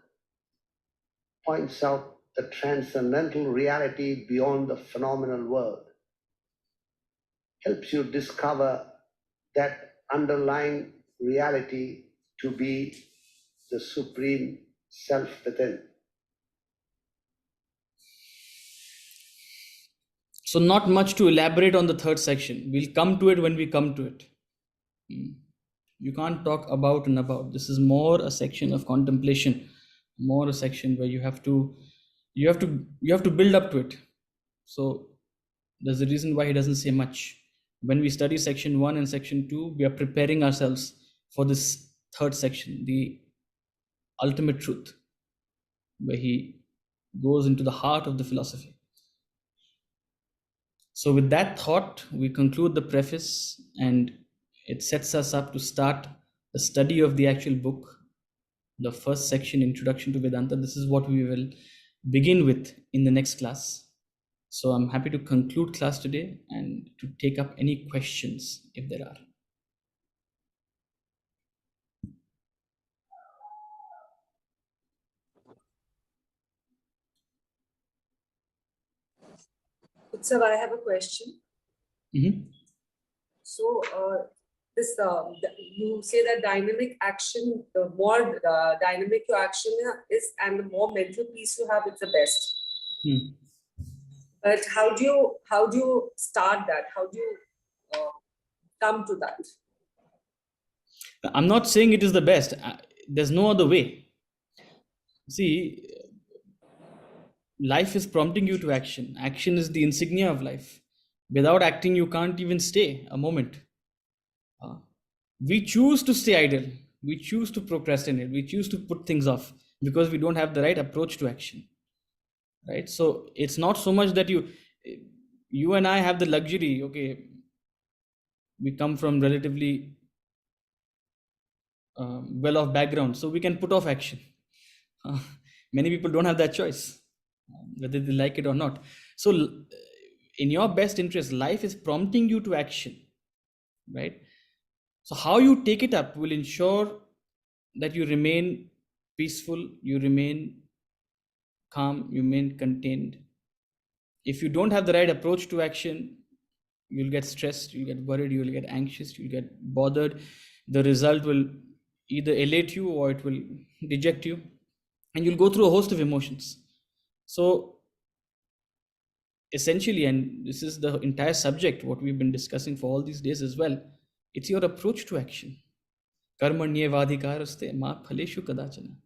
points out the transcendental reality beyond the phenomenal world, helps you discover that underlying reality to be the supreme self within. So, not much to elaborate on the third section. We'll come to it when we come to it. You can't talk about and about. This is more a section of contemplation, more a section where you have to build up to it. So there's a reason why he doesn't say much. When we study section 1 and section 2, we are preparing ourselves for this third section, the ultimate truth, where he goes into the heart of the philosophy. So, with that thought, we conclude the preface, and it sets us up to start the study of the actual book, the first section, Introduction to Vedanta. This is what we will begin with in the next class. So, I'm happy to conclude class today and to take up any questions if there are. Utsav, I have a question. Mhm. So, you say that dynamic action, the more dynamic your action is, and the more mental peace you have, it's the best. Hmm. But how do you start that? How do you come to that? I'm not saying it is the best. There's no other way. See, life is prompting you to action. Action is the insignia of life. Without acting, you can't even stay a moment. Uh, we choose to stay idle. We choose to procrastinate. We choose to put things off because we don't have the right approach to action. Right. So it's not so much that you and I have the luxury. Okay, we come from relatively well-off background, so we can put off action. Uh, Many people don't have that choice, whether they like it or not. So, in your best interest, life is prompting you to action, right? So, how you take it up will ensure that you remain peaceful, you remain calm, you remain contained. If you don't have the right approach to action, you'll get stressed, you'll get worried, you'll get anxious, you'll get bothered. The result will either elate you or it will deject you, and you'll go through a host of emotions. So essentially, and this is the entire subject what we've been discussing for all these days as well, it's your approach to action. Karmanyevadhikaraste ma phaleshu kadachana.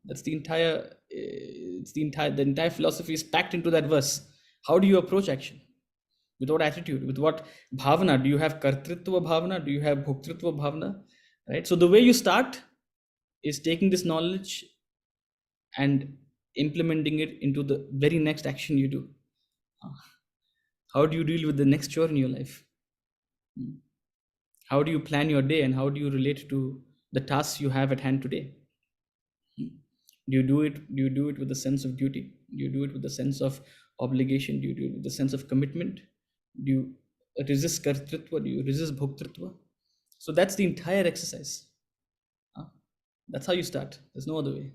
That's the entire the entire philosophy is packed into that verse. How do you approach action? With what attitude? With what bhavana? Do you have kartritva bhavana? Do you have bhoktritva bhavana? Right. So the way you start is taking this knowledge and implementing it into the very next action you do. How do you deal with the next chore in your life? How do you plan your day and how do you relate to the tasks you have at hand today? Do you do it with a sense of duty? Do you do it with a sense of obligation? Do you do it with a sense of commitment? Do you resist kartritva? Do you resist bhoktritva? So that's the entire exercise. That's how you start. There's no other way.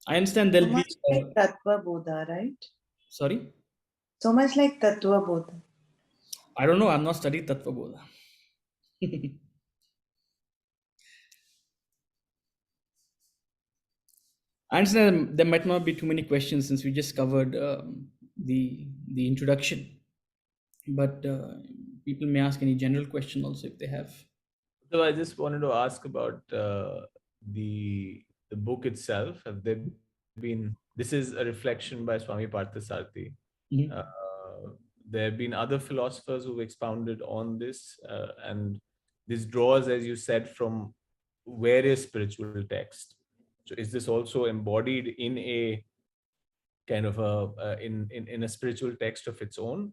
I understand So there'll be much like Tattva Bodha, right? sorry, So much like Tattva Bodha. I don't know. I'm not studied Tattva Bodha. I understand there might not be too many questions since we just covered the introduction, but people may ask any general question also if they have. So I just wanted to ask about the book itself. Have there been? This is a reflection by Swami Parthasarathi. Mhm. There have been other philosophers who've expounded on this, and this draws, as you said, from various spiritual texts. So, is this also embodied in a kind of in a spiritual text of its own?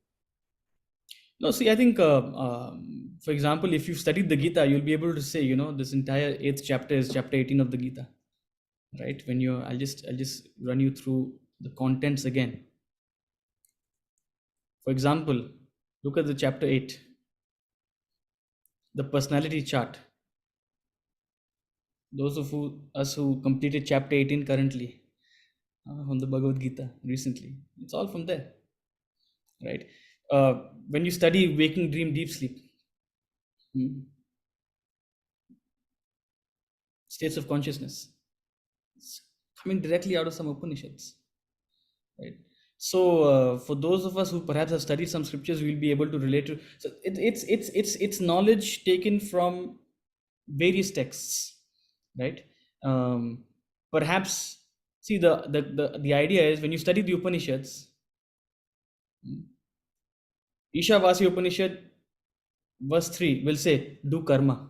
No, see, I think, for example, if you've studied the Gita, you'll be able to say, this entire eighth chapter is chapter 18 of the Gita, right? I'll just run you through the contents again. For example, look at the chapter 8, the personality chart. Those of us who completed chapter 18 currently from the Bhagavad Gita recently, it's all from there, right? When you study waking, dream, deep sleep, states of consciousness, it's coming directly out of some Upanishads, right? So for those of us who perhaps have studied some scriptures, we'll be able to relate to. So it's knowledge taken from various texts, right? Perhaps see the idea is when you study the Upanishads, Ishavasi Upanishad, verse 3 will say, do karma.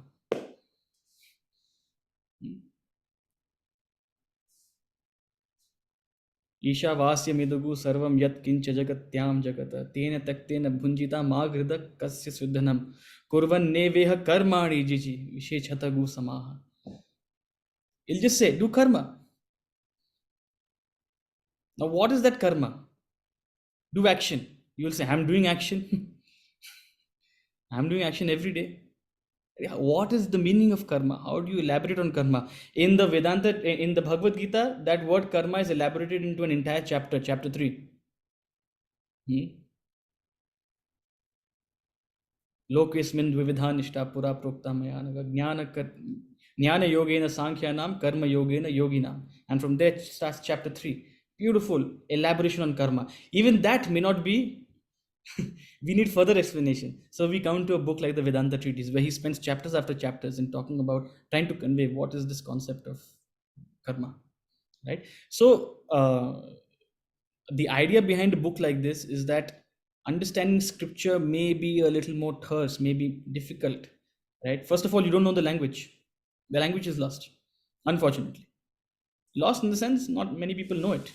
Ishavasya मिदुगु सर्वं यत् किंच जगत्याम जगत तेन तक्तेन भुंजिता मागृद कस्य सुधनम कुर्वन्नेवेह कर्माणि जिजि विशेषतगु समाह. He'll just say, do karma. Now, what is that karma? Do action. You will say, I'm doing action. I'm doing action every day. What is the meaning of karma? How do you elaborate on karma? In the Vedanta, in the Bhagavad Gita, that word karma is elaborated into an entire chapter, chapter 3. Lokesmin dvividha nishta pura prokta maya naga jnana yogena sankhyanam karma yogena yoginam. And from there starts chapter 3. Beautiful elaboration on karma. Even that may not be, we need further explanation. So we come to a book like the Vedanta Treatise, where he spends chapters after chapters in talking about, trying to convey what is this concept of karma, right? So the idea behind a book like this is that understanding scripture may be a little more terse, may be difficult, right? First of all, you don't know the language. The language is lost, unfortunately. Lost in the sense not many people know it.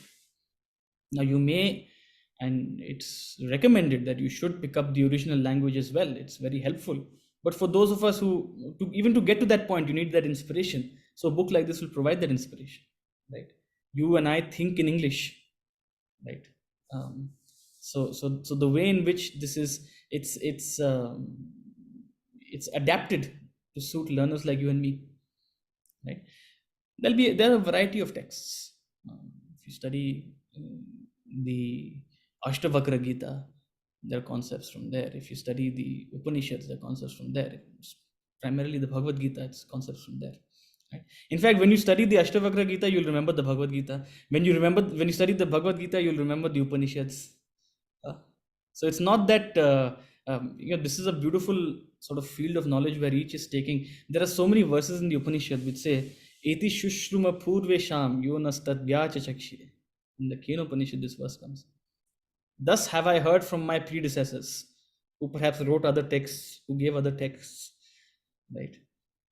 Now you may, and it's recommended that you should pick up the original language as well. It's very helpful. But for those of us who, even to get to that point, you need that inspiration. So a book like this will provide that inspiration, right? You and I think in English, right? Um, so the way in which this is, it's adapted to suit learners like you and me, right? There are a variety of texts. If you study the Ashtavakra Gita, there are concepts from there. If you study the Upanishads, there are concepts from there. It's primarily the Bhagavad Gita, it's concepts from there. Right? In fact, when you study the Ashtavakra Gita, you'll remember the Bhagavad Gita. When you study the Bhagavad Gita, you'll remember the Upanishads. So it's not that this is a beautiful sort of field of knowledge where each is taking. There are so many verses in the Upanishad which say, "Eti shushruma purvesham yonastadvyacha chakshi." In the Kena Upanishad, this verse comes. Thus have I heard from my predecessors, who perhaps wrote other texts, who gave other texts, right?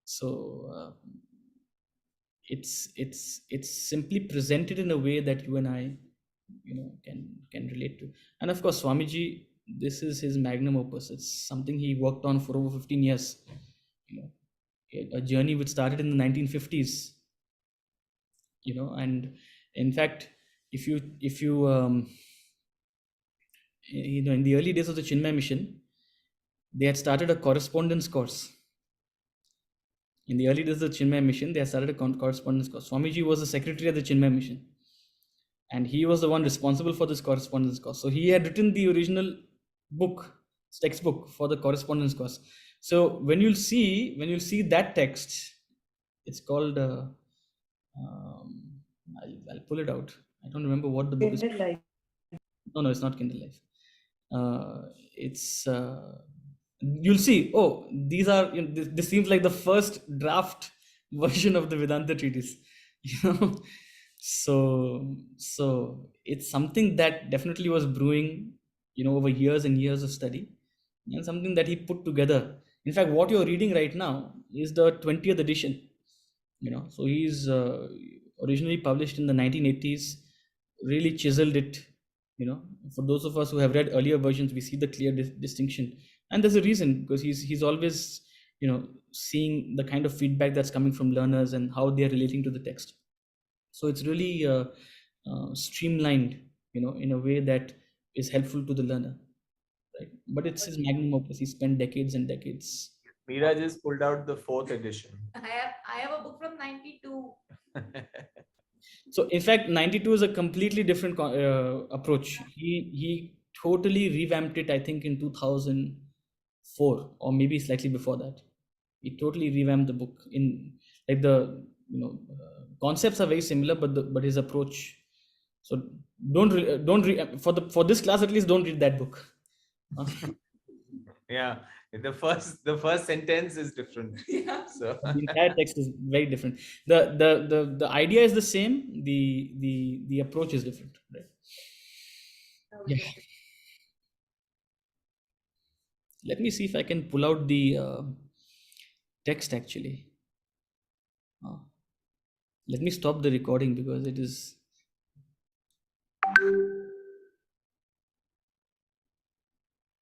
So it's simply presented in a way that you and I, can relate to. And of course, Swamiji, this is his magnum opus. It's something he worked on for over 15 years. A journey which started in the 1950s. And in fact, if you in the early days of the Chinmay mission, they had started a correspondence course. In the early days of the Chinmay mission, they had started a correspondence course. Swamiji was the secretary of the Chinmay mission, and he was the one responsible for this correspondence course. So he had written the original book, textbook for the correspondence course. So when you'll see that text, it's called. I'll pull it out. I don't remember what the book is. Kindle Life. No, it's not Kindle Life. It's you'll see. Oh, these are. This seems like the first draft version of the Vedanta treatise. So it's something that definitely was brewing, over years and years of study, and something that he put together. In fact, what you're reading right now is the 20th edition. So he's originally published in the 1980s, really chiseled it. For those of us who have read earlier versions, we see the clear distinction, and there's a reason, because he's always seeing the kind of feedback that's coming from learners and how they're relating to the text. So it's really streamlined, in a way that is helpful to the learner, right? But it's his magnum opus. He spent decades and decades. Meera just pulled out the 4th edition. I have a book from 92. So in fact, 92 is a completely different approach. He totally revamped it, I think, in 2004, or maybe slightly before that. He totally revamped the book in, like, the concepts are very similar, but his approach. So for this class at least, don't read that book. Yeah, the first sentence is different. Yeah. So The entire text is very different. The idea is the same. The approach is different, right? Yeah. Let me see if I can pull out the text actually. Let me stop the recording because it is